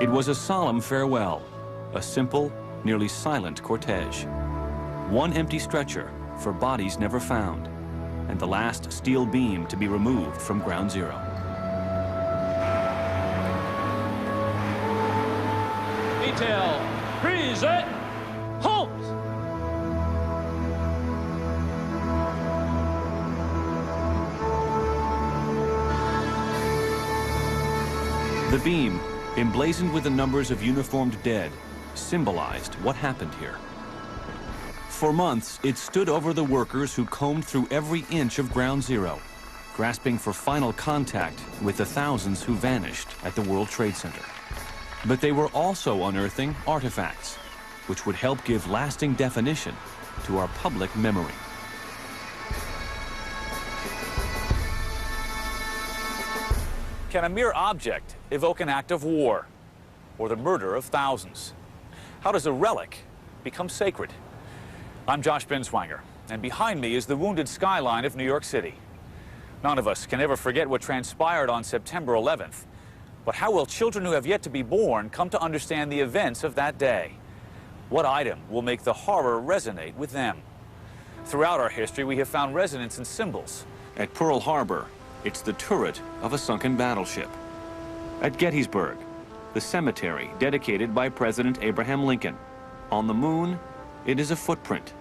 It was a solemn farewell, a simple, nearly silent cortege. One empty stretcher for bodies never found, and the last steel beam to be removed from Ground Zero. Detail, present, halt! The beam, emblazoned with the numbers of uniformed dead, symbolized what happened here. For months, it stood over the workers who combed through every inch of Ground Zero, grasping for final contact with the thousands who vanished at the World Trade Center. But they were also unearthing artifacts, which would help give lasting definition to our public memory. Can a mere object evoke an act of war or the murder of thousands? How does a relic become sacred? I'm Josh Binswanger, and behind me is the wounded skyline of New York City. None of us can ever forget what transpired on September 11th, but how will children who have yet to be born come to understand the events of that day? What item will make the horror resonate with them? Throughout our history, we have found resonance in symbols. At Pearl Harbor, it's the turret of a sunken battleship. At Gettysburg, the cemetery dedicated by President Abraham Lincoln. On the moon, it is a footprint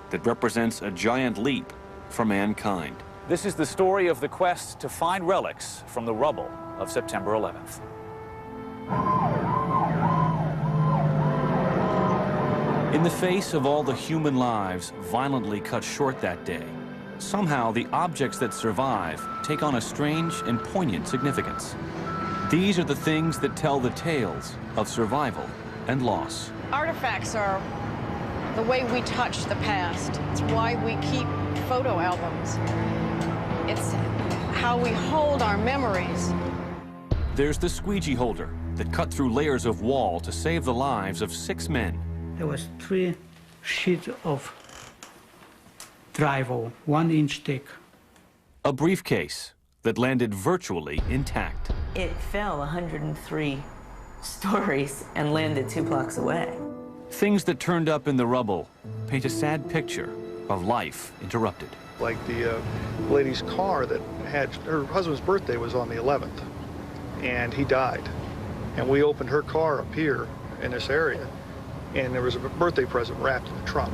that represents a giant leap for mankind. This is the story of the quest to find relics from the rubble of September 11th. In the face of all the human lives violently cut short that day, somehow the objects that survive take on a strange and poignant significance. These are the things that tell the tales of survival and loss. Artifacts are the way we touch the past. It's why we keep photo albums. It's how we hold our memories. There's the squeegee holder that cut through layers of wall to save the lives of 6 men. There was 3 sheets of drywall, 1 inch thick. A briefcase that landed virtually intact. It fell 103 stories and landed 2 blocks away. Things that turned up in the rubble paint a sad picture of life interrupted. Like the lady's car that had, her husband's birthday was on the 11th, and he died. And we opened her car up here in this area, and there was a birthday present wrapped in the trunk.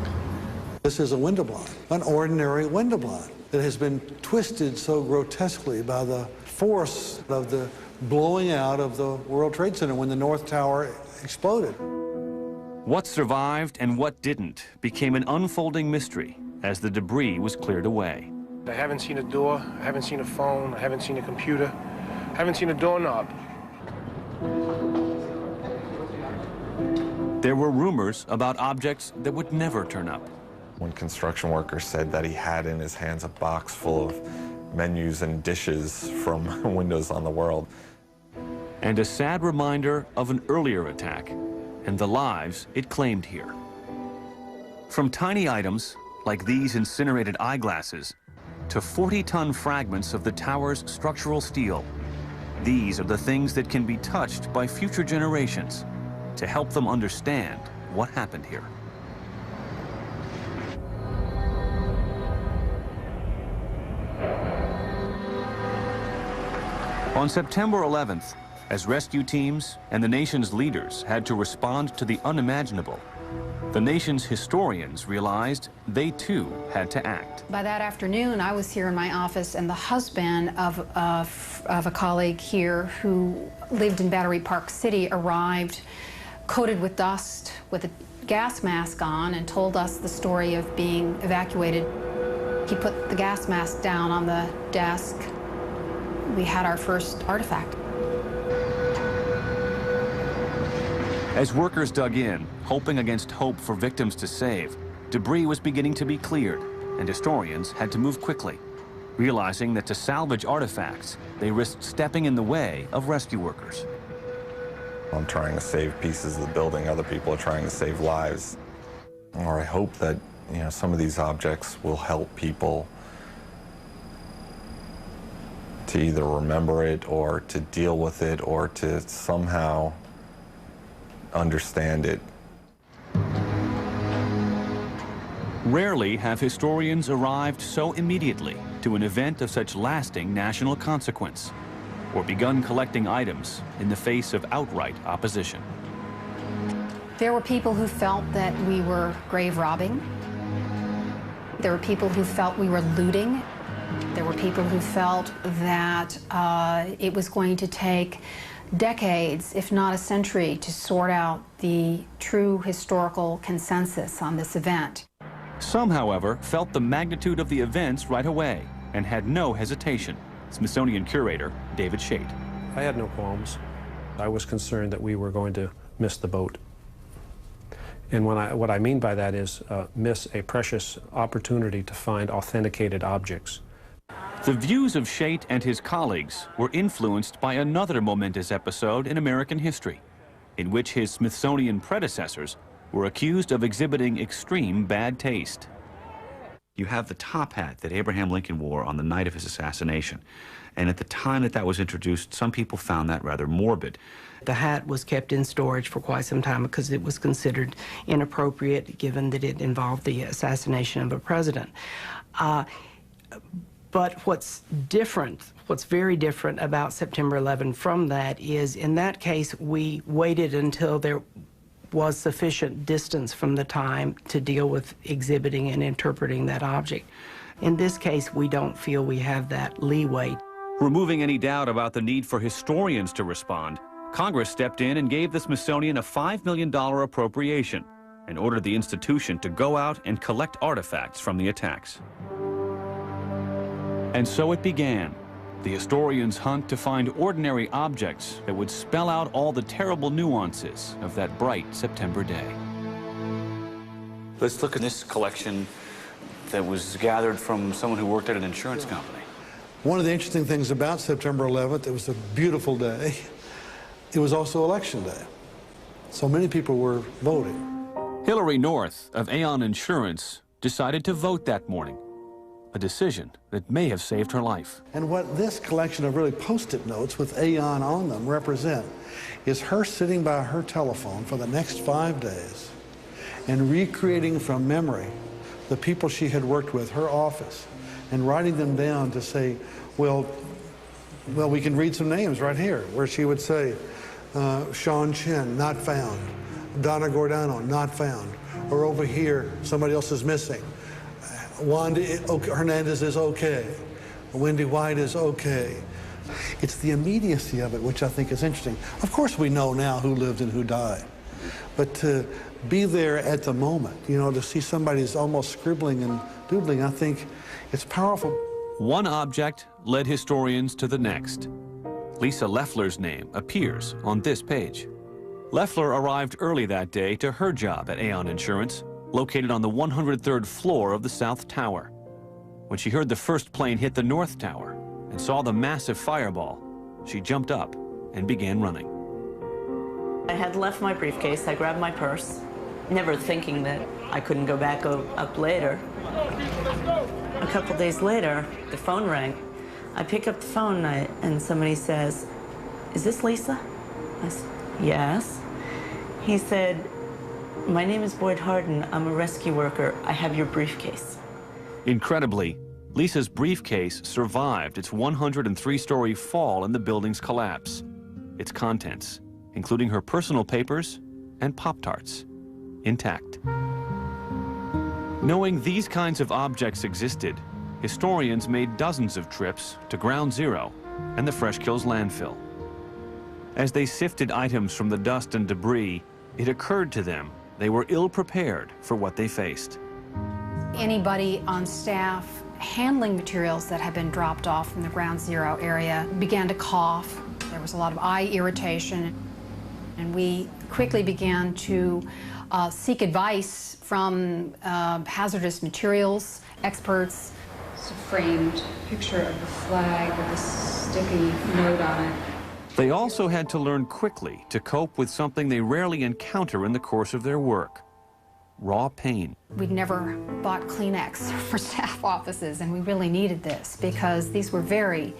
This is a window blind, an ordinary window blind that has been twisted so grotesquely by the force of the blowing out of the World Trade Center when the North Tower exploded. What survived and what didn't became an unfolding mystery as the debris was cleared away. I haven't seen a door, I haven't seen a phone, I haven't seen a computer, I haven't seen a doorknob. There were rumors about objects that would never turn up. When construction workers said that he had in his hands a box full of menus and dishes from Windows on the World. And a sad reminder of an earlier attack and the lives it claimed here. From tiny items like these incinerated eyeglasses to 40-ton fragments of the tower's structural steel, these are the things that can be touched by future generations to help them understand what happened here. On September 11th, as rescue teams and the nation's leaders had to respond to the unimaginable, the nation's historians realized they too had to act. By that afternoon, I was here in my office, and the husband of a colleague here who lived in Battery Park City arrived coated with dust with a gas mask on and told us the story of being evacuated. He put the gas mask down on the desk. We had our first artifact. As workers dug in, hoping against hope for victims to save, debris was beginning to be cleared, and historians had to move quickly, realizing that to salvage artifacts, they risked stepping in the way of rescue workers. I'm trying to save pieces of the building, other people are trying to save lives. Or I hope that, some of these objects will help people to either remember it or to deal with it or to somehow understand it. Rarely have historians arrived so immediately to an event of such lasting national consequence, or begun collecting items in the face of outright opposition. There were people who felt that we were grave robbing. There were people who felt we were looting. There were people who felt that it was going to take decades, if not a century, to sort out the true historical consensus on this event. Some, however, felt the magnitude of the events right away and had no hesitation. Smithsonian curator David Shate. I had no qualms. I was concerned that we were going to miss the boat. And what I mean by that is miss a precious opportunity to find authenticated objects. The views of Shate and his colleagues were influenced by another momentous episode in American history, in which his Smithsonian predecessors were accused of exhibiting extreme bad taste. You have the top hat that Abraham Lincoln wore on the night of his assassination. And at the time that that was introduced, some people found that rather morbid. The hat was kept in storage for quite some time because it was considered inappropriate given that it involved the assassination of a president. But what's very different about September 11 from that is, in that case, we waited until there was sufficient distance from the time to deal with exhibiting and interpreting that object. In this case, we don't feel we have that leeway. Removing any doubt about the need for historians to respond, Congress stepped in and gave the Smithsonian a $5 million appropriation and ordered the institution to go out and collect artifacts from the attacks. And so it began, the historians' hunt to find ordinary objects that would spell out all the terrible nuances of that bright September day. Let's look at this collection that was gathered from someone who worked at an insurance company. One of the interesting things about September 11th, it was a beautiful day. It was also election day. So many people were voting. Hillary North of Aon Insurance decided to vote that morning, a decision that may have saved her life. And what this collection of really Post-it notes with Aon on them represent is her sitting by her telephone for the next 5 days and recreating from memory the people she had worked with, her office, and writing them down to say, well, we can read some names right here, where she would say, Sean Chin, not found. Donna Gordano, not found. Or over here, somebody else is missing. Wanda Hernandez is okay. Wendy White is okay. It's the immediacy of it, which I think is interesting. Of course, we know now who lived and who died. But to be there at the moment, you know, to see somebody's almost scribbling and doodling, I think it's powerful. One object led historians to the next. Lisa Leffler's name appears on this page. Leffler arrived early that day to her job at Aon Insurance, located on the 103rd floor of the South Tower. When she heard the first plane hit the North Tower and saw the massive fireball, she jumped up and began running. I had left my briefcase. I grabbed my purse, never thinking that I couldn't go back up later. A couple days later, the phone rang. I pick up the phone and somebody says, "Is this Lisa?" I said, "Yes." He said, "My name is Boyd Harden. I'm a rescue worker. I have your briefcase." Incredibly, Lisa's briefcase survived its 103-story fall in the building's collapse. Its contents, including her personal papers and Pop-Tarts, intact. Knowing these kinds of objects existed, historians made dozens of trips to Ground Zero and the Fresh Kills landfill. As they sifted items from the dust and debris, it occurred to them they were ill-prepared for what they faced. Anybody on staff handling materials that had been dropped off from the Ground Zero area began to cough. There was a lot of eye irritation, and we quickly began to seek advice from hazardous materials experts. It's a framed picture of the flag with a sticky note on it. They also had to learn quickly to cope with something they rarely encounter in the course of their work: raw pain. We'd never bought Kleenex for staff offices, and we really needed this because these were very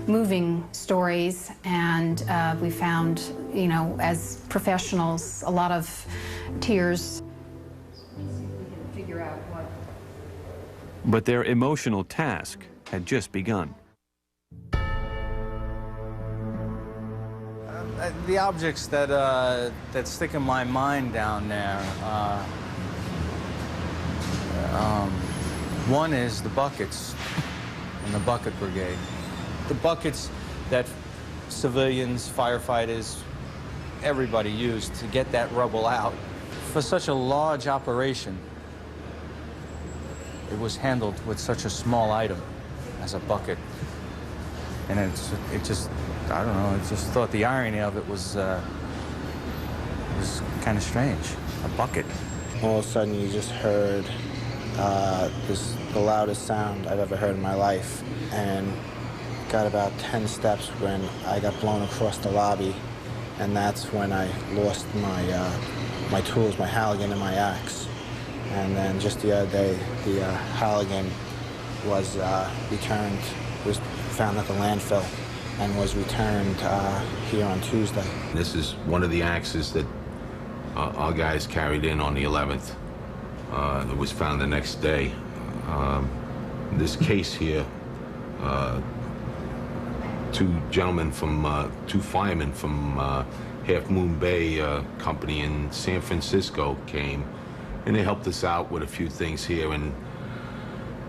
moving stories, and we found, you know, as professionals, a lot of tears. Figure out what. But their emotional task had just begun. The objects that that stick in my mind down there, one is the buckets in the bucket brigade. The buckets that civilians, firefighters, everybody used to get that rubble out. For such a large operation, it was handled with such a small item as a bucket. And it just, I don't know, I just thought the irony of it was kind of strange, a bucket. All of a sudden you just heard the loudest sound I've ever heard in my life. And got about 10 steps when I got blown across the lobby, and that's when I lost my tools, my Halligan and my axe. And then just the other day, the Halligan was returned, was found at the landfill, and was returned here on Tuesday. This is one of the axes that our guys carried in on the 11th. It was found the next day. This case here, two firemen from Half Moon Bay company in San Francisco came, and they helped us out with a few things here, and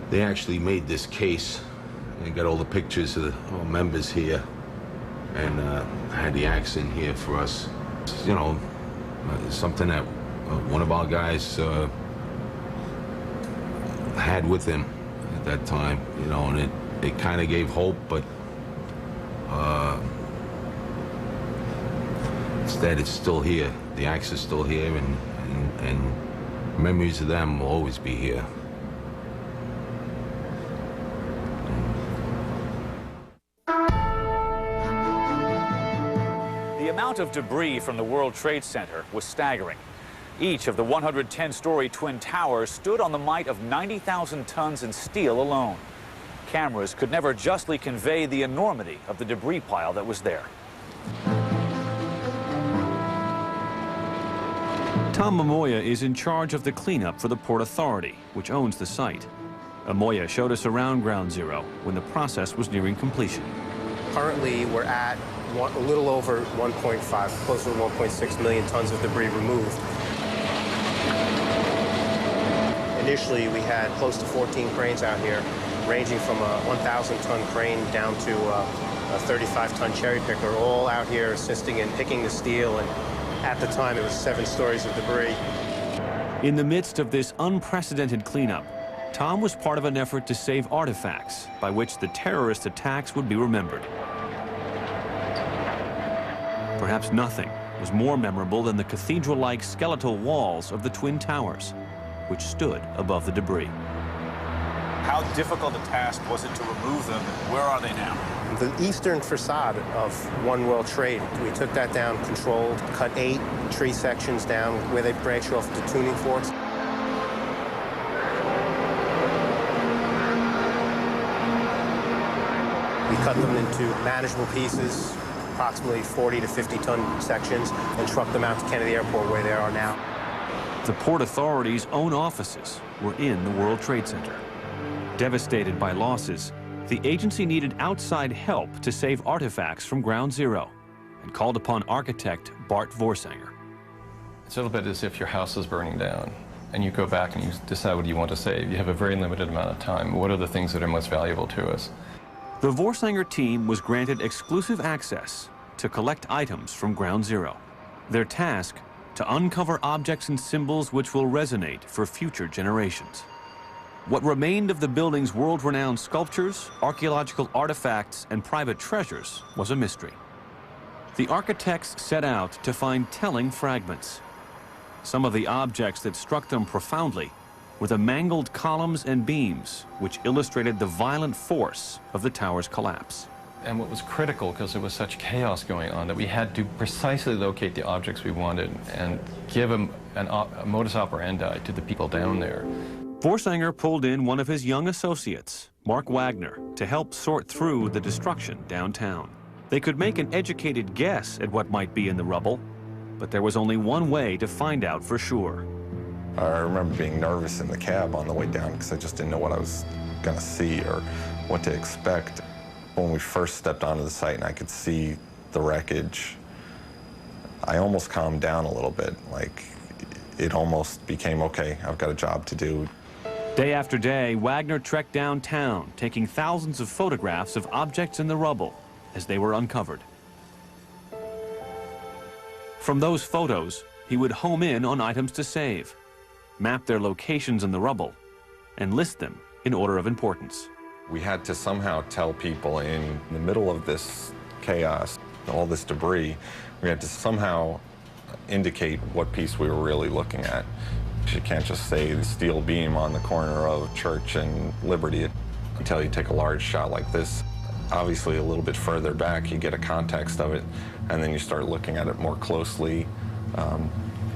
they actually made this case. They got all the pictures of all members here, and had the axe in here for us. You know, something that one of our guys had with him at that time, you know, and it kind of gave hope, but instead it's still here. The axe is still here, and memories of them will always be here. The amount of debris from the World Trade Center was staggering. Each of the 110-story Twin Towers stood on the might of 90,000 tons in steel alone. Cameras could never justly convey the enormity of the debris pile that was there. Tom Amoya is in charge of the cleanup for the Port Authority, which owns the site. Amoya showed us around Ground Zero when the process was nearing completion. Currently, we're at a little over 1.5, closer to 1.6 million tons of debris removed. Initially, we had close to 14 cranes out here, ranging from a 1,000-ton crane down to a 35-ton cherry picker, all out here assisting in picking the steel, and at the time, it was 7 stories of debris. In the midst of this unprecedented cleanup, Tom was part of an effort to save artifacts by which the terrorist attacks would be remembered. Perhaps nothing was more memorable than the cathedral-like skeletal walls of the Twin Towers, which stood above the debris. How difficult a task was it to remove them? Where are they now? The eastern facade of One World Trade, we took that down, controlled, cut 8 tree sections down where they branch off the tuning forks. We cut them into manageable pieces, approximately 40 to 50-ton sections, and trucked them out to Kennedy Airport where they are now. The Port Authority's own offices were in the World Trade Center. Devastated by losses, the agency needed outside help to save artifacts from Ground Zero and called upon architect Bart Vorsanger. It's a little bit as if your house is burning down and you go back and you decide what you want to save. You have a very limited amount of time. What are the things that are most valuable to us? The Vorsanger team was granted exclusive access to collect items from Ground Zero. Their task, to uncover objects and symbols which will resonate for future generations. What remained of the building's world-renowned sculptures, archaeological artifacts, and private treasures was a mystery. The architects set out to find telling fragments. Some of the objects that struck them profoundly were the mangled columns and beams which illustrated the violent force of the tower's collapse. And what was critical, because there was such chaos going on, that we had to precisely locate the objects we wanted and give them a modus operandi to the people down there. Vorsanger pulled in one of his young associates, Mark Wagner, to help sort through the destruction downtown. They could make an educated guess at what might be in the rubble, but there was only one way to find out for sure. I remember being nervous in the cab on the way down because I just didn't know what I was going to see or what to expect. When we first stepped onto the site and I could see the wreckage, I almost calmed down a little bit. Like, it almost became, okay, I've got a job to do. Day after day, Wagner trekked downtown, taking thousands of photographs of objects in the rubble as they were uncovered. From those photos, he would home in on items to save, map their locations in the rubble, and list them in order of importance. We had to somehow tell people in the middle of this chaos, all this debris, we had to somehow indicate what piece we were really looking at. You can't just say the steel beam on the corner of Church and Liberty until you take a large shot like this. Obviously, a little bit further back, you get a context of it, and then you start looking at it more closely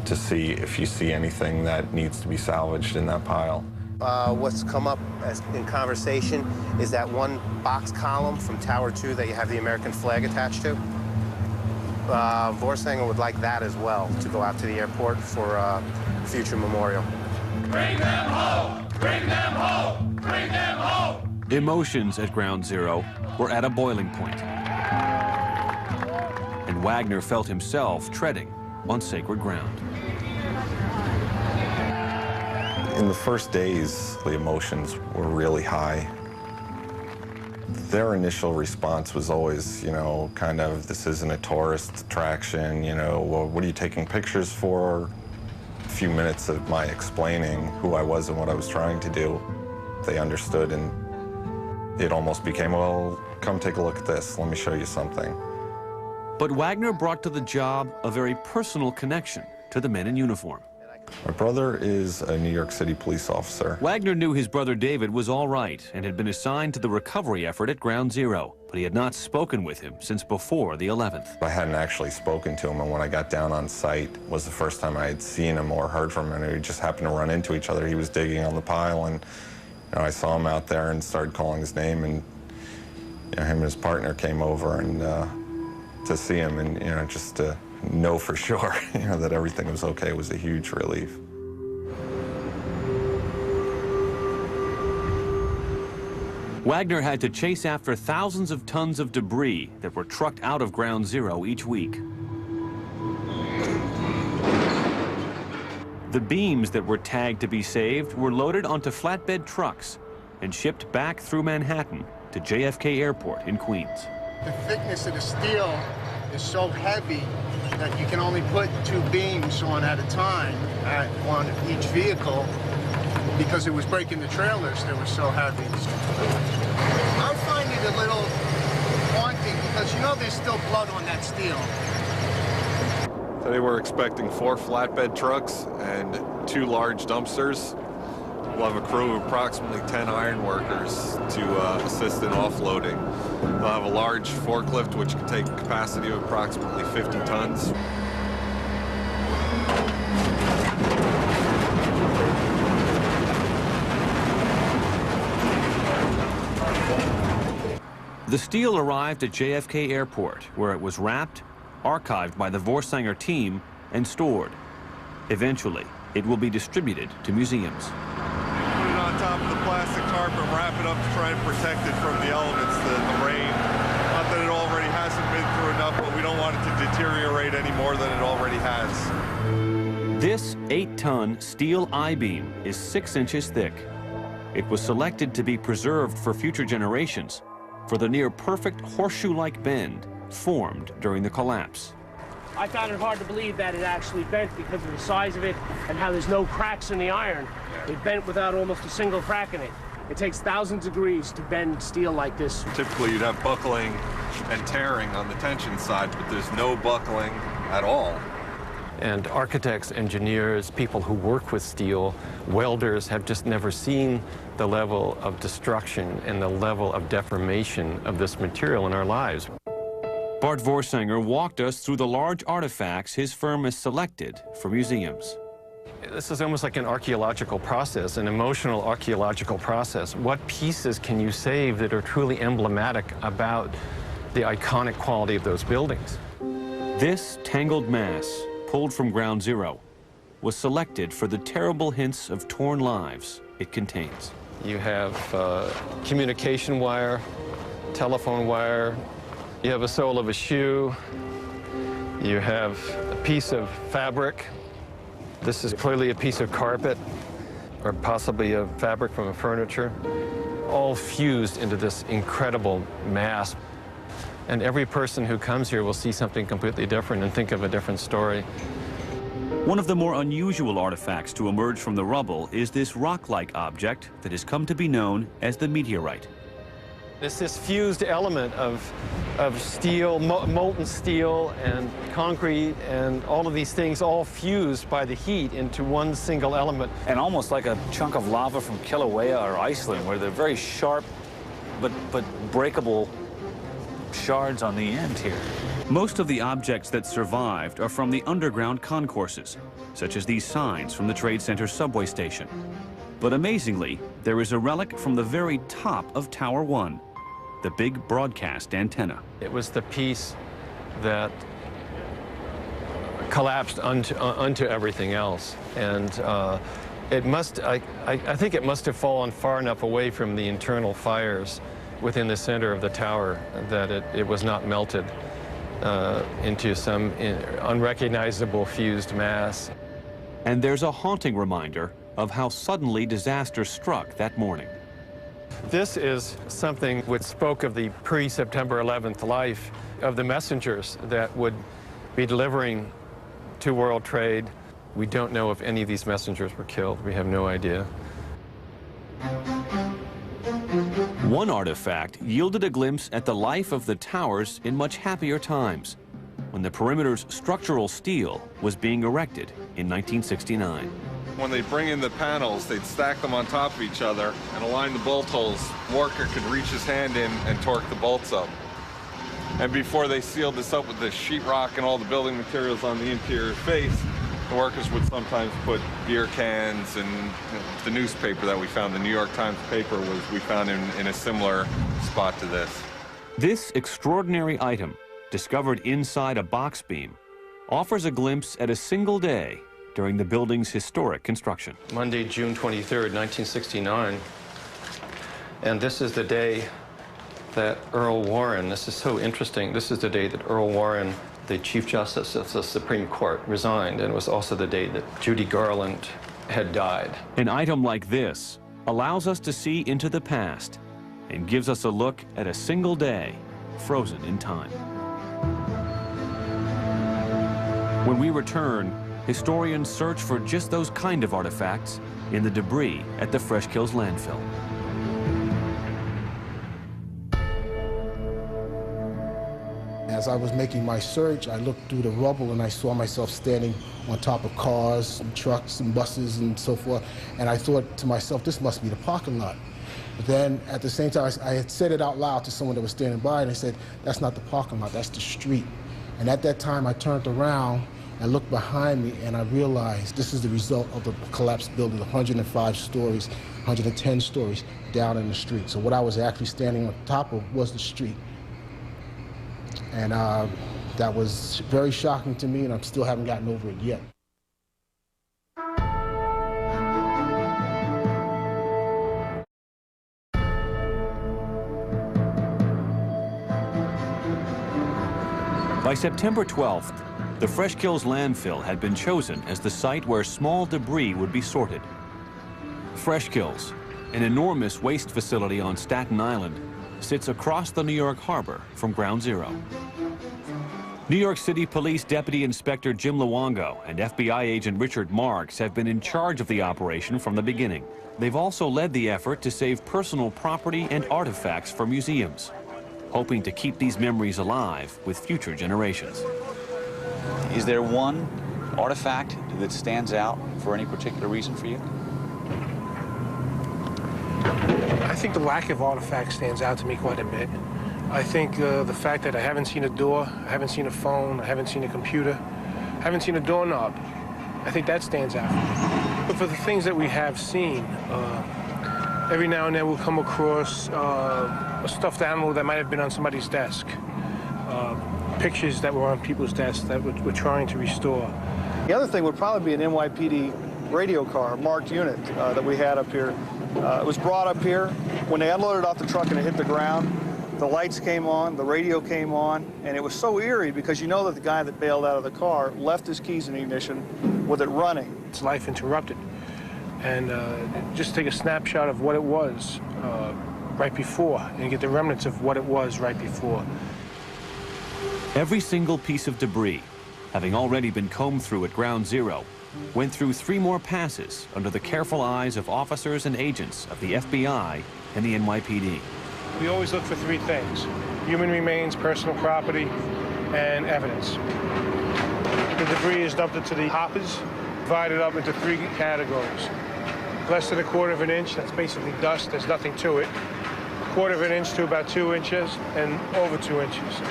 to see if you see anything that needs to be salvaged in that pile. What's come up in conversation is that one box column from Tower 2 that you have the American flag attached to. Vorsanger would like that as well to go out to the airport for a future memorial. Bring them home! Bring them home! Bring them home! Emotions at Ground Zero were at a boiling point. And Wagner felt himself treading on sacred ground. In the first days, the emotions were really high. Their initial response was always, you know, kind of, this isn't a tourist attraction, you know, well, what are you taking pictures for? A few minutes of my explaining who I was and what I was trying to do, they understood, and it almost became, well, come take a look at this, let me show you something. But Wagner brought to the job a very personal connection to the men in uniform. My brother is a New York City police officer. Wagner knew his brother David was all right and had been assigned to the recovery effort at Ground Zero, but he had not spoken with him since before the 11th. I hadn't actually spoken to him, and when I got down on site was the first time I had seen him or heard from him, and we just happened to run into each other. He was digging on the pile, and you know, I saw him out there and started calling his name, and you know, him and his partner came over and to see him, and you know, just to know for sure, you know, that everything was okay was a huge relief. Wagner had to chase after thousands of tons of debris that were trucked out of Ground Zero each week. The beams that were tagged to be saved were loaded onto flatbed trucks and shipped back through Manhattan to JFK Airport in Queens. The thickness of the steel is so heavy that you can only put 2 beams on at a time on each vehicle because it was breaking the trailers. They were so heavy. I'm finding it a little haunting because, you know, there's still blood on that steel. Today we're expecting 4 flatbed trucks and 2 large dumpsters. We'll have a crew of approximately 10 iron workers to assist in offloading. We'll have a large forklift which can take a capacity of approximately 50 tons. The steel arrived at JFK Airport, where it was wrapped, archived by the Vorsanger team, and stored. Eventually, it will be distributed to museums. Put it on top of the plastic tarp and wrap it up to try and protect it from the elements, the rain. Not that it already hasn't been through enough, but we don't want it to deteriorate any more than it already has. This 8-ton steel I-beam is 6 inches thick. It was selected to be preserved for future generations for the near-perfect horseshoe-like bend formed during the collapse. I found it hard to believe that it actually bent because of the size of it and how there's no cracks in the iron. It bent without almost a single crack in it. It takes thousands of degrees to bend steel like this. Typically you'd have buckling and tearing on the tension side, but there's no buckling at all. And architects, engineers, people who work with steel, welders have just never seen the level of destruction and the level of deformation of this material in our lives. Bart Vorsanger walked us through the large artifacts his firm has selected for museums. This is almost like an archaeological process, an emotional archaeological process. What pieces can you save that are truly emblematic about the iconic quality of those buildings? This tangled mass, pulled from ground zero, was selected for the terrible hints of torn lives it contains. You have communication wire, telephone wire, you have a sole of a shoe, you have a piece of fabric. This is clearly a piece of carpet, or possibly a fabric from a furniture, all fused into this incredible mass. And every person who comes here will see something completely different and think of a different story. One of the more unusual artifacts to emerge from the rubble is this rock-like object that has come to be known as the meteorite. It's this fused element of steel, molten steel and concrete and all of these things all fused by the heat into one single element. And almost like a chunk of lava from Kilauea or Iceland, where they're very sharp but breakable shards on the end here. Most of the objects that survived are from the underground concourses, such as these signs from the Trade Center subway station. But amazingly, there is a relic from the very top of Tower 1, the big broadcast antenna. It was the piece that collapsed onto everything else. And I think it must have fallen far enough away from the internal fires within the center of the tower that it was not melted into some unrecognizable fused mass. And there's a haunting reminder of how suddenly disaster struck that morning. This is something which spoke of the pre-September 11th life of the messengers that would be delivering to World Trade. We don't know if any of these messengers were killed. We have no idea. One artifact yielded a glimpse at the life of the towers in much happier times, when the perimeter's structural steel was being erected in 1969. When they bring in the panels, they'd stack them on top of each other and align the bolt holes. The worker could reach his hand in and torque the bolts up. And before they sealed this up with the sheetrock and all the building materials on the interior face, the workers would sometimes put beer cans and the newspaper that we found, the New York Times paper, we found in a similar spot to this. This extraordinary item, discovered inside a box beam, offers a glimpse at a single day during the building's historic construction. Monday, June 23rd, 1969. And this is the day that Earl Warren, this is so interesting, this is the day that Earl Warren, the Chief Justice of the Supreme Court, resigned, and it was also the day that Judy Garland had died. An item like this allows us to see into the past and gives us a look at a single day frozen in time. When we return, historians search for just those kind of artifacts in the debris at the Fresh Kills landfill. As I was making my search, I looked through the rubble and I saw myself standing on top of cars and trucks and buses and so forth. And I thought to myself, this must be the parking lot. But then at the same time, I had said it out loud to someone that was standing by, and I said, that's not the parking lot, that's the street. And at that time, I turned around and looked behind me, and I realized this is the result of the collapsed building, 105 stories, 110 stories down in the street. So what I was actually standing on top of was the street. And that was very shocking to me, and I still haven't gotten over it yet. By September 12th, the Fresh Kills landfill had been chosen as the site where small debris would be sorted. Fresh Kills, an enormous waste facility on Staten Island, sits across the New York harbor from Ground Zero. New York City Police Deputy Inspector Jim Luongo and FBI agent Richard Marks have been in charge of the operation from the beginning. They've also led the effort to save personal property and artifacts for museums, hoping to keep these memories alive with future generations. Is there one artifact that stands out for any particular reason for you? I think the lack of artifacts stands out to me quite a bit. I think the fact that I haven't seen a door, I haven't seen a phone, I haven't seen a computer, I haven't seen a doorknob. I think that stands out. But for the things that we have seen, every now and then we'll come across a stuffed animal that might have been on somebody's desk, pictures that were on people's desks that we're trying to restore. The other thing would probably be an NYPD radio car, marked unit that we had up here. It was brought up here. When they unloaded off the truck and it hit the ground, the lights came on, the radio came on, and it was so eerie because you know that the guy that bailed out of the car left his keys in the ignition with it running. It's life interrupted. And just take a snapshot of what it was right before and get the remnants of what it was right before. Every single piece of debris, having already been combed through at Ground Zero, went through 3 more passes under the careful eyes of officers and agents of the FBI and the NYPD. We always look for 3 things: human remains, personal property, and evidence. The debris is dumped into the hoppers, divided up into 3 categories. Less than 1/4 inch, that's basically dust, there's nothing to it. 1/4 inch to about 2 inches, and over 2 inches.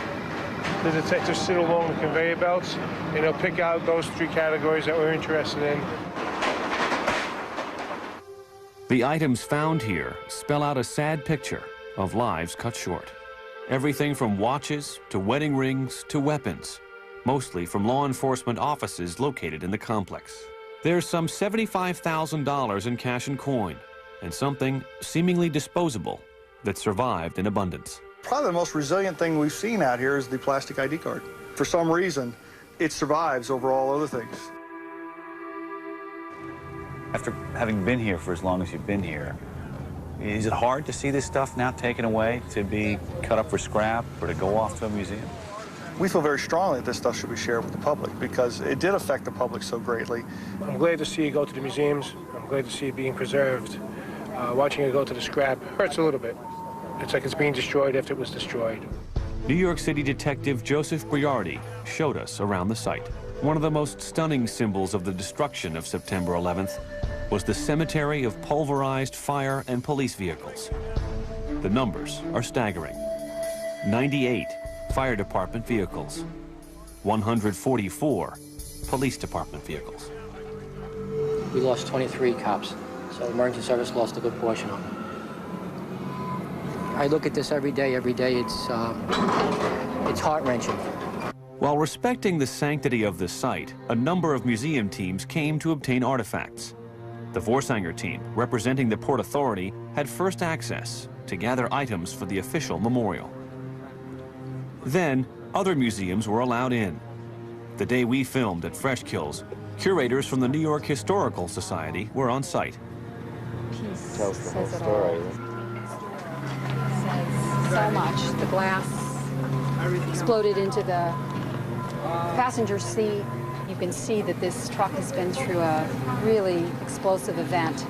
The detectives sit along the conveyor belts, and they'll pick out those 3 categories that we're interested in. The items found here spell out a sad picture of lives cut short. Everything from watches to wedding rings to weapons, mostly from law enforcement offices located in the complex. There's some $75,000 in cash and coin, and something seemingly disposable that survived in abundance. Probably the most resilient thing we've seen out here is the plastic ID card. For some reason, it survives over all other things. After having been here for as long as you've been here, is it hard to see this stuff now taken away, to be cut up for scrap or to go off to a museum? We feel very strongly that this stuff should be shared with the public because it did affect the public so greatly. I'm glad to see it go to the museums. I'm glad to see it being preserved. Watching it go to the scrap hurts a little bit. It's like it's being destroyed after it was destroyed. New York City detective Joseph Briardi showed us around the site. One of the most stunning symbols of the destruction of September 11th was the cemetery of pulverized fire and police vehicles. The numbers are staggering. 98 fire department vehicles, 144 police department vehicles. We lost 23 cops, so emergency service lost a good portion of them. I look at this every day. It's heart-wrenching. While respecting the sanctity of the site, a number of museum teams came to obtain artifacts. The Vorsanger team, representing the Port Authority, had first access to gather items for the official memorial. Then, other museums were allowed in. The day we filmed at Fresh Kills, curators from the New York Historical Society were on site. Tells the whole story. So much. The glass exploded into the passenger seat. You can see that this truck has been through a really explosive event.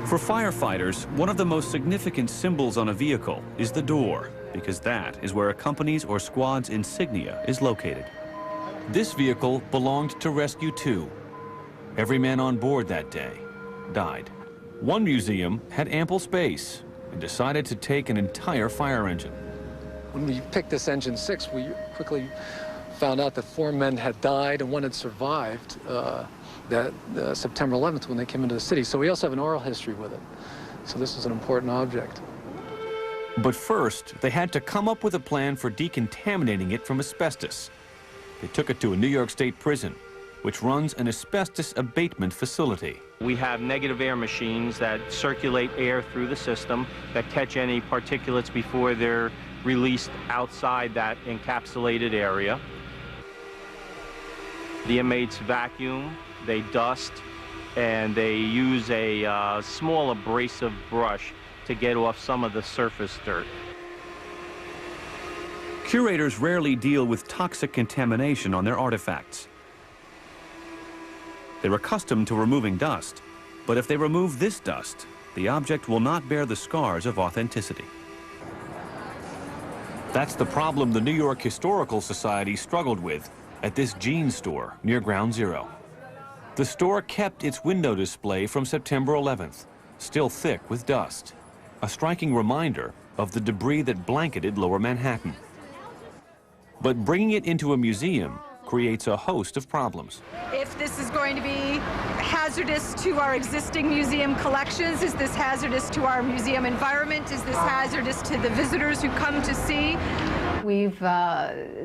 For firefighters, one of the most significant symbols on a vehicle is the door, because that is where a company's or squad's insignia is located. This vehicle belonged to Rescue 2. Every man on board that day died. One museum had ample space and decided to take an entire fire engine. When we picked this engine 6, we quickly found out that 4 men had died and 1 had survived September 11th when they came into the city. So we also have an oral history with it. So this is an important object. But first, they had to come up with a plan for decontaminating it from asbestos. They took it to a New York State prison, which runs an asbestos abatement facility. We have negative air machines that circulate air through the system that catch any particulates before they're released outside that encapsulated area. The inmates vacuum, they dust, and they use a small abrasive brush to get off some of the surface dirt. Curators rarely deal with toxic contamination on their artifacts. They're accustomed to removing dust, but if they remove this dust, the object will not bear the scars of authenticity. That's the problem the New York Historical Society struggled with at this jeans store near Ground Zero. The store kept its window display from September 11th, still thick with dust, a striking reminder of the debris that blanketed Lower Manhattan. But bringing it into a museum creates a host of problems. If this is going to be hazardous to our existing museum collections, is this hazardous to our museum environment? Is this hazardous to the visitors who come to see? We've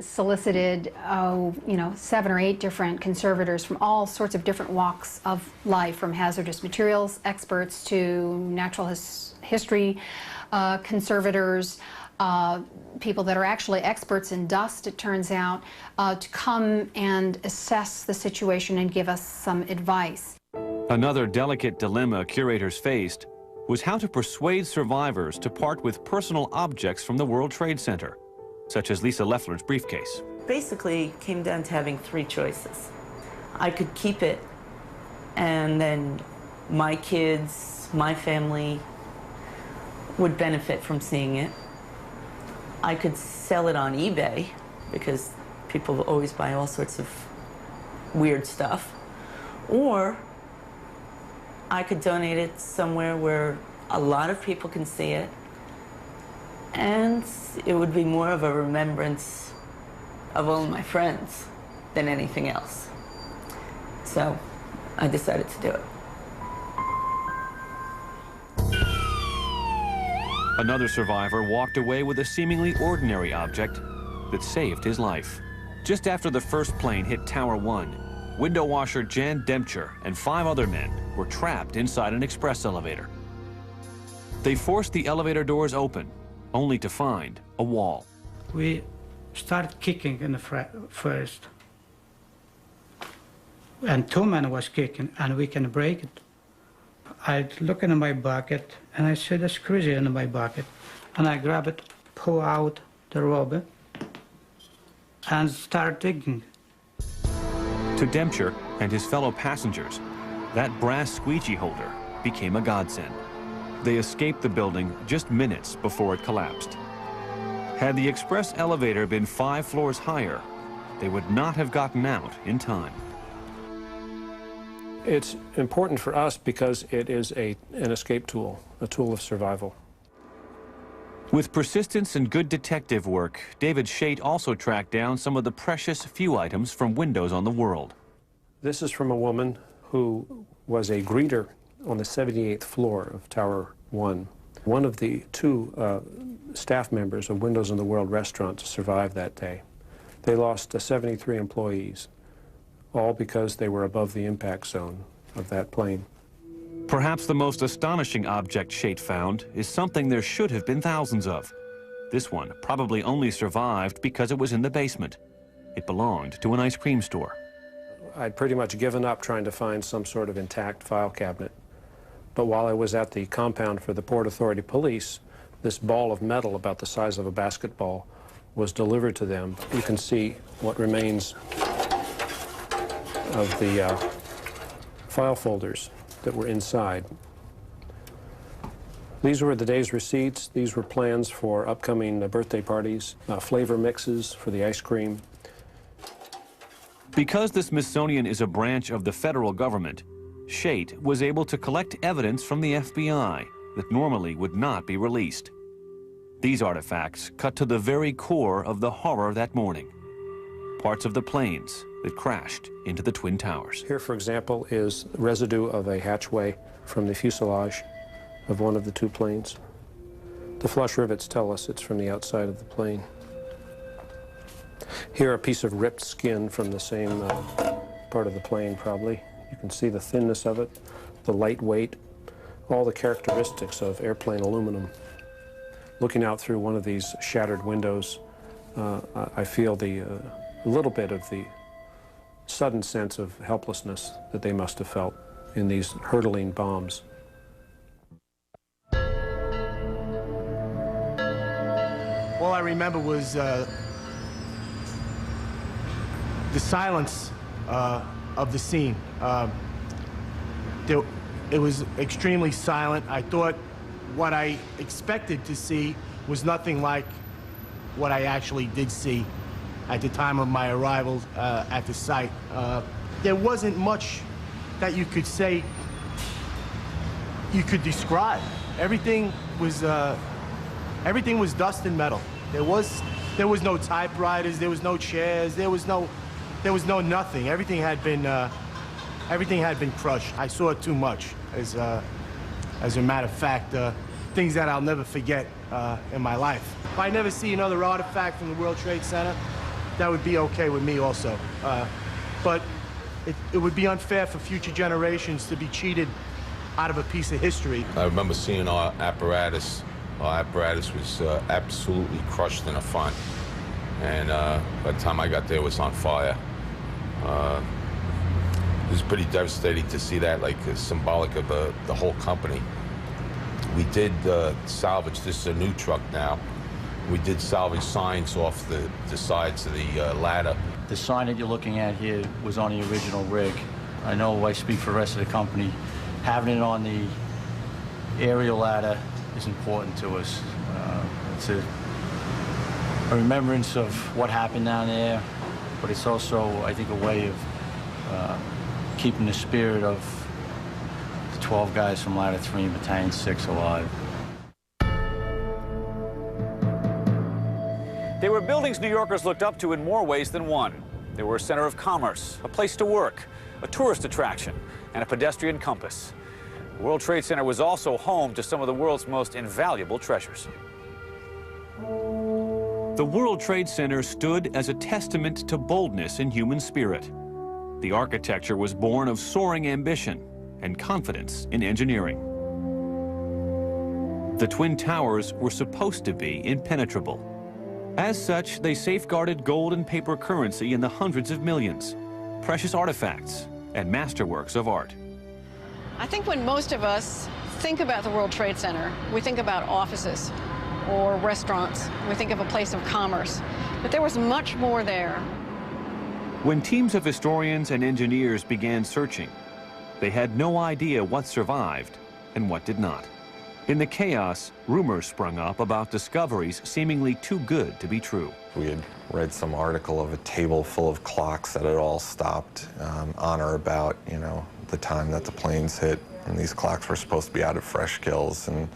solicited, 7 or 8 different conservators from all sorts of different walks of life, from hazardous materials experts to natural history conservators, people that are actually experts in dust, it turns out, to come and assess the situation and give us some advice. Another delicate dilemma curators faced was how to persuade survivors to part with personal objects from the World Trade Center, such as Lisa Loeffler's briefcase. Basically, it came down to having 3 choices. I could keep it, and then my kids, my family would benefit from seeing it. I could sell it on eBay, because people always buy all sorts of weird stuff. Or I could donate it somewhere where a lot of people can see it, and it would be more of a remembrance of all my friends than anything else. So I decided to do it. Another survivor walked away with a seemingly ordinary object that saved his life. Just after the first plane hit Tower 1, window washer Jan Demcher and 5 other men were trapped inside an express elevator. They forced the elevator doors open, only to find a wall. We started kicking in the first, and 2 men was kicking, and we can break it. I look into my bucket, and I see the screws in my bucket, and I grab it, pull out the rubber, and start digging. To Demcher and his fellow passengers, that brass squeegee holder became a godsend. They escaped the building just minutes before it collapsed. Had the express elevator been 5 floors higher, they would not have gotten out in time. It's important for us because it is an escape tool, a tool of survival. With persistence and good detective work, David Shate also tracked down some of the precious few items from windows on the world. This is from a woman who was a greeter on the 78th floor of Tower 1. One of the 2 staff members of Windows on the World restaurant survived that day. They lost 73 employees, all because they were above the impact zone of that plane. Perhaps the most astonishing object Shate found is something there should have been thousands of. This one probably only survived because it was in the basement. It belonged to an ice cream store. I'd pretty much given up trying to find some sort of intact file cabinet. But while I was at the compound for the Port Authority Police, this ball of metal about the size of a basketball was delivered to them. You can see what remains of the file folders that were inside. These were the day's receipts. These were plans for upcoming birthday parties, flavor mixes for the ice cream. Because the Smithsonian is a branch of the federal government, Shate was able to collect evidence from the FBI that normally would not be released. These artifacts cut to the very core of the horror that morning. Parts of the planes that crashed into the Twin Towers. Here, for example, is residue of a hatchway from the fuselage of one of the 2 planes. The flush rivets tell us it's from the outside of the plane. Here, a piece of ripped skin from the same part of the plane, probably. You can see the thinness of it, the light weight, all the characteristics of airplane aluminum. Looking out through one of these shattered windows, I feel a little bit of the sudden sense of helplessness that they must have felt in these hurtling bombs. All I remember was the silence of the scene. It was extremely silent. I thought what I expected to see was nothing like what I actually did see. at the time of my arrival at the site. There wasn't much that you could say, you could describe. Everything was dust and metal. There was no typewriters, there was no chairs, there was no nothing. Everything had been crushed. I saw too much, as a matter of fact, things that I'll never forget in my life. If I never see another artifact from the World Trade Center, that would be okay with me also. But it would be unfair for future generations to be cheated out of a piece of history. I remember seeing our apparatus. Our apparatus was absolutely crushed in the front. And by the time I got there, it was on fire. It was pretty devastating to see that, like symbolic of the whole company. We did salvage, this is a new truck now. We did salvage signs off the sides of the ladder. The sign that you're looking at here was on the original rig. I know I speak for the rest of the company. Having it on the aerial ladder is important to us. It's a remembrance of what happened down there, but it's also, I think, a way of keeping the spirit of the 12 guys from Ladder 3 and Battalion 6 alive. They were buildings New Yorkers looked up to in more ways than one. They were a center of commerce, a place to work, a tourist attraction, and a pedestrian compass. The World Trade Center was also home to some of the world's most invaluable treasures. The World Trade Center stood as a testament to boldness in human spirit. The architecture was born of soaring ambition and confidence in engineering. The Twin Towers were supposed to be impenetrable. As such, they safeguarded gold and paper currency in the hundreds of millions, precious artifacts, and masterworks of art. I think when most of us think about the World Trade Center, we think about offices or restaurants. We think of a place of commerce. But there was much more there. When teams of historians and engineers began searching, they had no idea what survived and what did not. In the chaos, rumors sprung up about discoveries seemingly too good to be true. We had read some article of a table full of clocks that had all stopped on or about, you know, the time that the planes hit. And these clocks were supposed to be out of fresh kills, and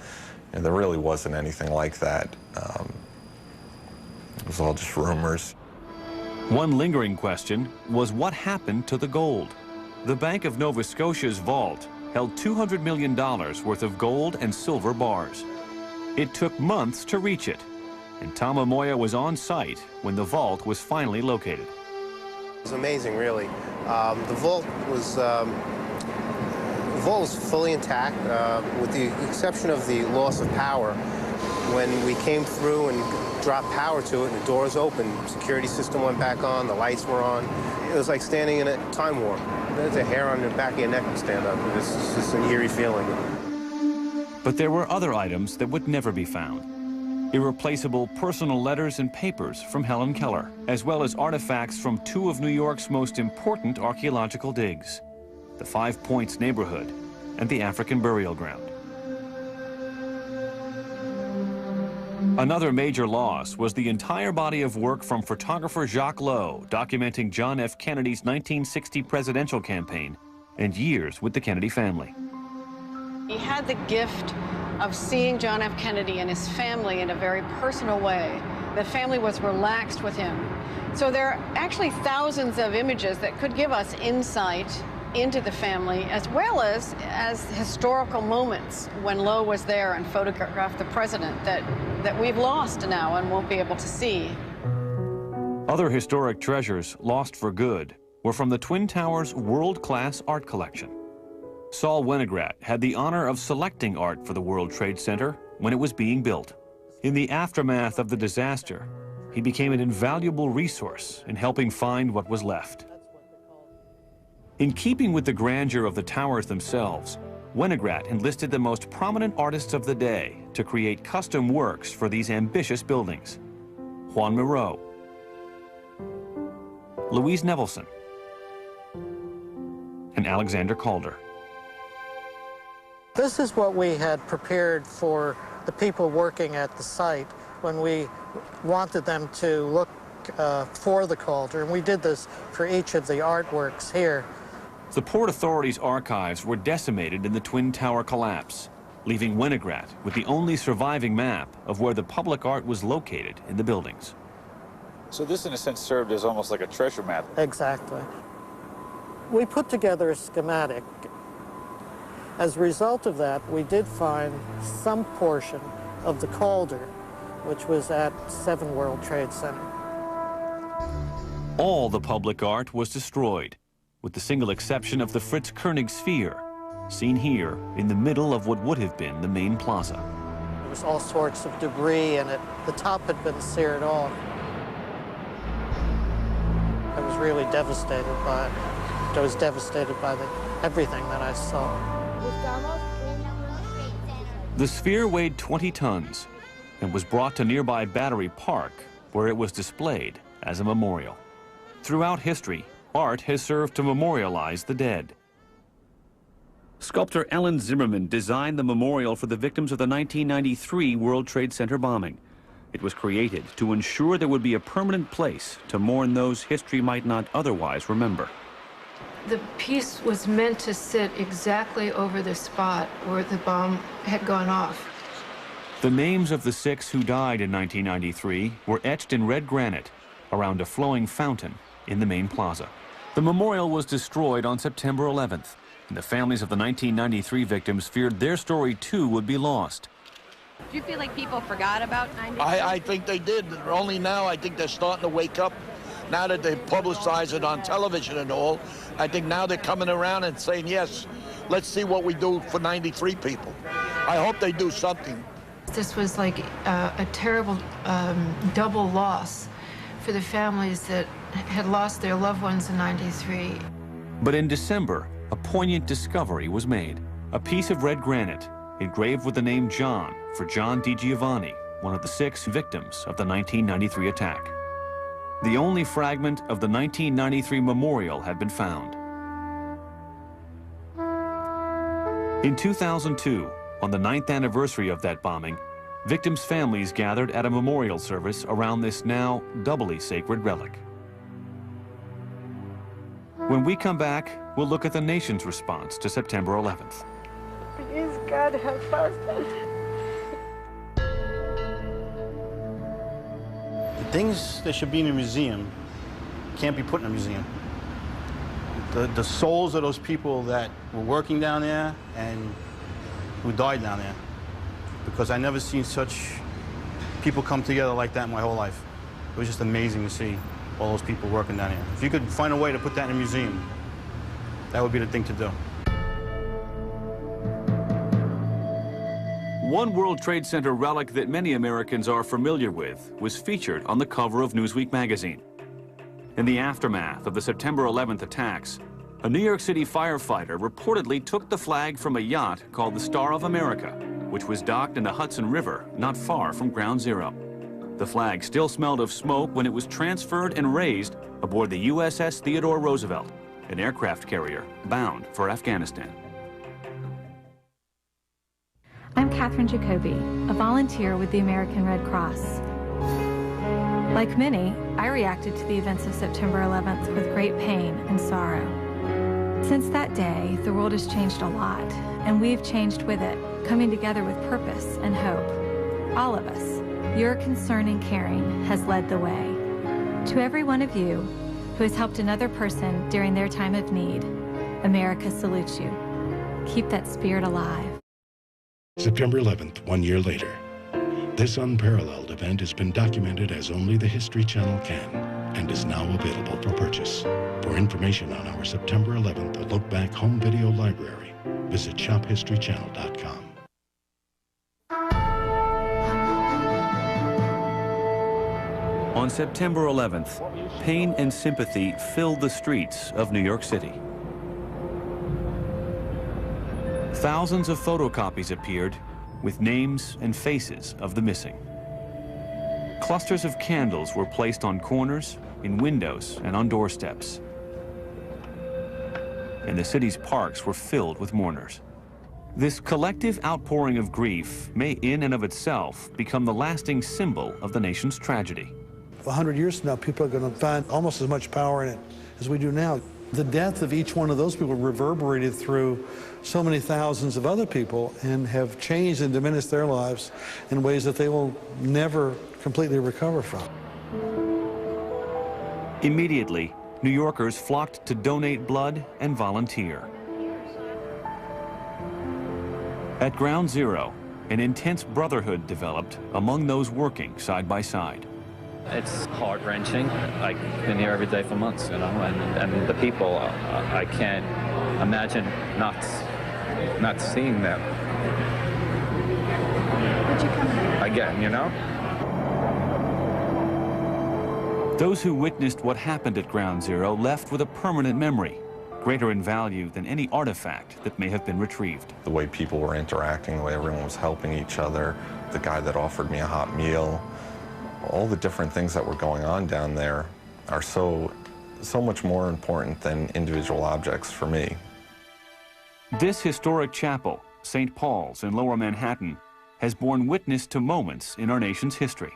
there really wasn't anything like that. It was all just rumors. One lingering question was what happened to the gold? The Bank of Nova Scotia's vault held $200 million worth of gold and silver bars. It took months to reach it, and Tom Amoya was on site when the vault was finally located. It was amazing, really. The vault was fully intact, with the exception of the loss of power. When we came through and dropped power to it and the doors opened, security system went back on, the lights were on. It was like standing in a time warp. There's a hair on the back of your neck would stand up. It's just an eerie feeling. But there were other items that would never be found. Irreplaceable personal letters and papers from Helen Keller, as well as artifacts from two of New York's most important archaeological digs, the 5 Points neighborhood and the African burial ground. Another major loss was the entire body of work from photographer Jacques Lowe documenting John F. Kennedy's 1960 presidential campaign and years with the Kennedy family. He had the gift of seeing John F. Kennedy and his family in a very personal way. The family was relaxed with him. So there are actually thousands of images that could give us insight into the family, as well as historical moments when Lowe was there and photographed the president that we've lost now and won't be able to see. Other historic treasures lost for good were from the Twin Towers' world-class art collection. Saul Winograd had the honor of selecting art for the World Trade Center when it was being built. In the aftermath of the disaster, he became an invaluable resource in helping find what was left. In keeping with the grandeur of the towers themselves, Winograd enlisted the most prominent artists of the day to create custom works for these ambitious buildings. Juan Miró, Louise Nevelson, and Alexander Calder. This is what we had prepared for the people working at the site when we wanted them to look for the Calder, and we did this for each of the artworks here. The Port Authority's archives were decimated in the Twin Tower collapse, leaving Winograd with the only surviving map of where the public art was located in the buildings. So this, in a sense, served as almost like a treasure map. Exactly. We put together a schematic. As a result of that, we did find some portion of the Calder, which was at 7 World Trade Center. All the public art was destroyed, with the single exception of the Fritz Koenig sphere, seen here in the middle of what would have been the main plaza. There was all sorts of debris, and the top had been seared off. I was really devastated by it. I was devastated by everything that I saw. The sphere weighed 20 tons and was brought to nearby Battery Park, where it was displayed as a memorial. Throughout history, art has served to memorialize the dead. Sculptor Ellen Zimmerman designed the memorial for the victims of the 1993 World Trade Center bombing. It was created to ensure there would be a permanent place to mourn those history might not otherwise remember. The piece was meant to sit exactly over the spot where the bomb had gone off. The names of the 6 who died in 1993 were etched in red granite around a flowing fountain in the main plaza. The memorial was destroyed on September 11th, and the families of the 1993 victims feared their story too would be lost. Do you feel like people forgot about 93? I think they did. Only now I think they're starting to wake up. Now that they publicize it on television and all, I think now they're coming around and saying, yes, let's see what we do for 93 people. I hope they do something. This was like a terrible double loss for the families that had lost their loved ones in 93. But in December, a poignant discovery was made. A piece of red granite engraved with the name John for John DiGiovanni, one of the 6 victims of the 1993 attack. The only fragment of the 1993 memorial had been found. In 2002, on the 9th anniversary of that bombing, victims' families gathered at a memorial service around this now doubly sacred relic. When we come back, we'll look at the nation's response to September 11th. Please, God, help us. Things that should be in a museum can't be put in a museum. The souls of those people that were working down there and who died down there. Because I never seen such people come together like that in my whole life. It was just amazing to see all those people working down here. If you could find a way to put that in a museum, that would be the thing to do. One World Trade Center relic that many Americans are familiar with was featured on the cover of Newsweek magazine. In the aftermath of the September 11th attacks, a New York City firefighter reportedly took the flag from a yacht called the Star of America, which was docked in the Hudson River not far from Ground Zero. The flag still smelled of smoke when it was transferred and raised aboard the USS Theodore Roosevelt, an aircraft carrier bound for Afghanistan. I'm Catherine Jacoby, a volunteer with the American Red Cross. Like many, I reacted to the events of September 11th with great pain and sorrow. Since that day, the world has changed a lot, and we've changed with it, coming together with purpose and hope. All of us, your concern and caring has led the way. To every one of you who has helped another person during their time of need, America salutes you. Keep that spirit alive. September 11th, 1 year later. This unparalleled event has been documented as only the History Channel can and is now available for purchase. For information on our September 11th A Look Back home video library, visit shophistorychannel.com. On September 11th, pain and sympathy filled the streets of New York City. Thousands of photocopies appeared with names and faces of the missing. Clusters of candles were placed on corners, in windows, and on doorsteps. And the city's parks were filled with mourners. This collective outpouring of grief may in and of itself become the lasting symbol of the nation's tragedy. 100 years from now, people are going to find almost as much power in it as we do now. The death of each one of those people reverberated through so many thousands of other people and have changed and diminished their lives in ways that they will never completely recover from. Immediately, New Yorkers flocked to donate blood and volunteer. At Ground Zero, an intense brotherhood developed among those working side by side. It's heart-wrenching. I've been here every day for months, you know, and the people, I can't imagine not seeing them. Again, you know? Those who witnessed what happened at Ground Zero left with a permanent memory, greater in value than any artifact that may have been retrieved. The way people were interacting, the way everyone was helping each other, the guy that offered me a hot meal, all the different things that were going on down there are so much more important than individual objects for me. This historic chapel, St. Paul's in Lower Manhattan, has borne witness to moments in our nation's history.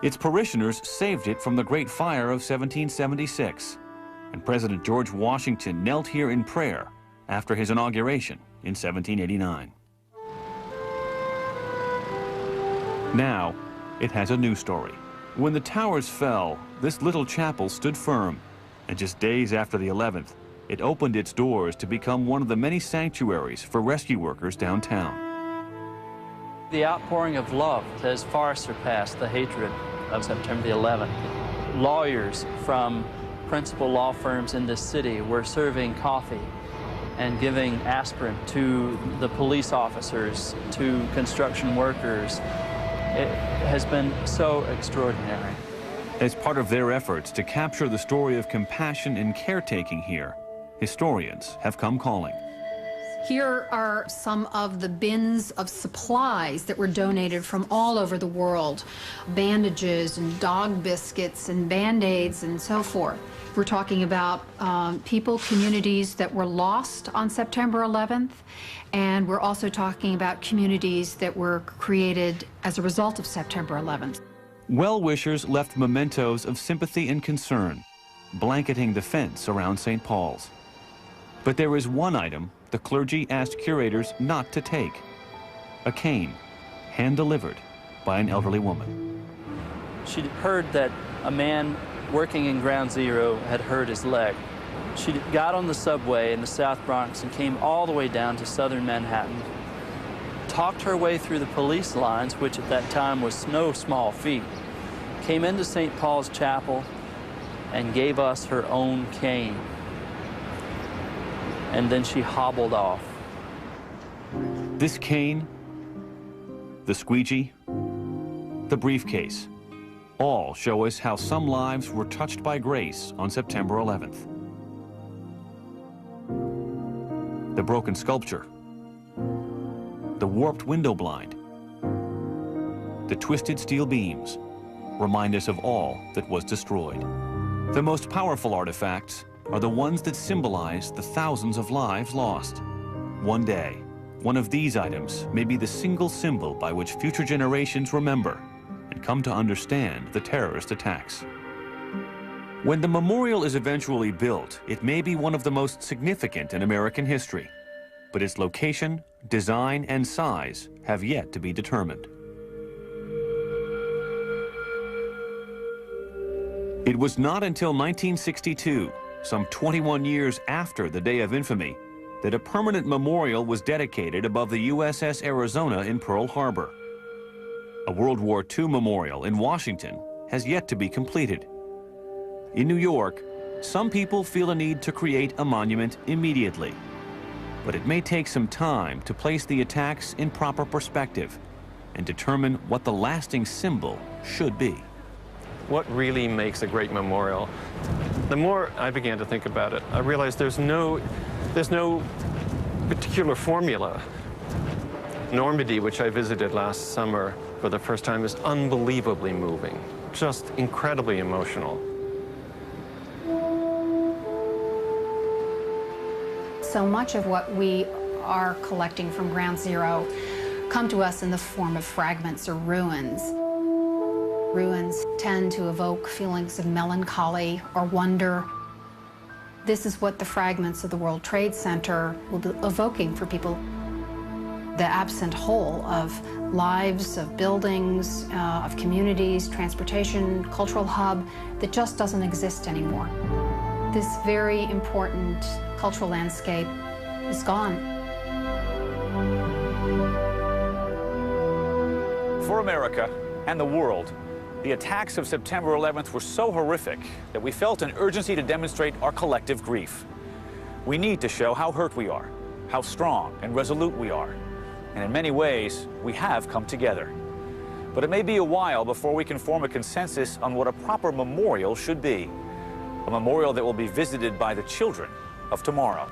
Its parishioners saved it from the Great Fire of 1776, and President George Washington knelt here in prayer after his inauguration in 1789. Now, it has a new story. When the towers fell, this little chapel stood firm, and just days after the 11th, it opened its doors to become one of the many sanctuaries for rescue workers downtown. The outpouring of love has far surpassed the hatred of September the 11th. Lawyers from principal law firms in this city were serving coffee and giving aspirin to the police officers, to construction workers. It has been so extraordinary. As part of their efforts to capture the story of compassion and caretaking here, historians have come calling. Here are some of the bins of supplies that were donated from all over the world. Bandages and dog biscuits and Band-Aids and so forth. We're talking about people, communities that were lost on September 11th, and we're also talking about communities that were created as a result of September 11th. Well-wishers left mementos of sympathy and concern, blanketing the fence around St. Paul's. But there is one item the clergy asked curators not to take: a cane, hand-delivered by an elderly woman. She'd heard that a man working in Ground Zero had hurt his leg. She got on the subway in the South Bronx and came all the way down to southern Manhattan, talked her way through the police lines, which at that time was no small feat, came into St. Paul's Chapel, and gave us her own cane. And then she hobbled off. This cane, the squeegee, the briefcase, all show us how some lives were touched by grace on September 11th. The broken sculpture, the warped window blind, the twisted steel beams remind us of all that was destroyed. The most powerful artifacts are the ones that symbolize the thousands of lives lost. One day, one of these items may be the single symbol by which future generations remember and come to understand the terrorist attacks. When the memorial is eventually built, it may be one of the most significant in American history, but its location, design, and size have yet to be determined. It was not until 1962, some 21 years after the Day of Infamy, that a permanent memorial was dedicated above the USS Arizona in Pearl Harbor. A World War II memorial in Washington has yet to be completed. In New York, some people feel a need to create a monument immediately, but it may take some time to place the attacks in proper perspective and determine what the lasting symbol should be. What really makes a great memorial? The more I began to think about it, I realized there's no particular formula. Normandy, which I visited last summer for the first time, is unbelievably moving, just incredibly emotional. So much of what we are collecting from Ground Zero come to us in the form of fragments or ruins. Ruins tend to evoke feelings of melancholy or wonder. This is what the fragments of the World Trade Center will be evoking for people. The absent whole of lives, of buildings, of communities, transportation, cultural hub that just doesn't exist anymore. This very important cultural landscape is gone. For America and the world, the attacks of September 11th were so horrific that we felt an urgency to demonstrate our collective grief. We need to show how hurt we are, how strong and resolute we are. And in many ways, we have come together. But it may be a while before we can form a consensus on what a proper memorial should be. A memorial that will be visited by the children of tomorrow.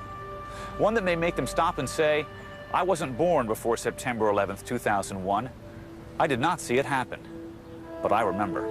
One that may make them stop and say, I wasn't born before September 11th, 2001. I did not see it happen, but I remember.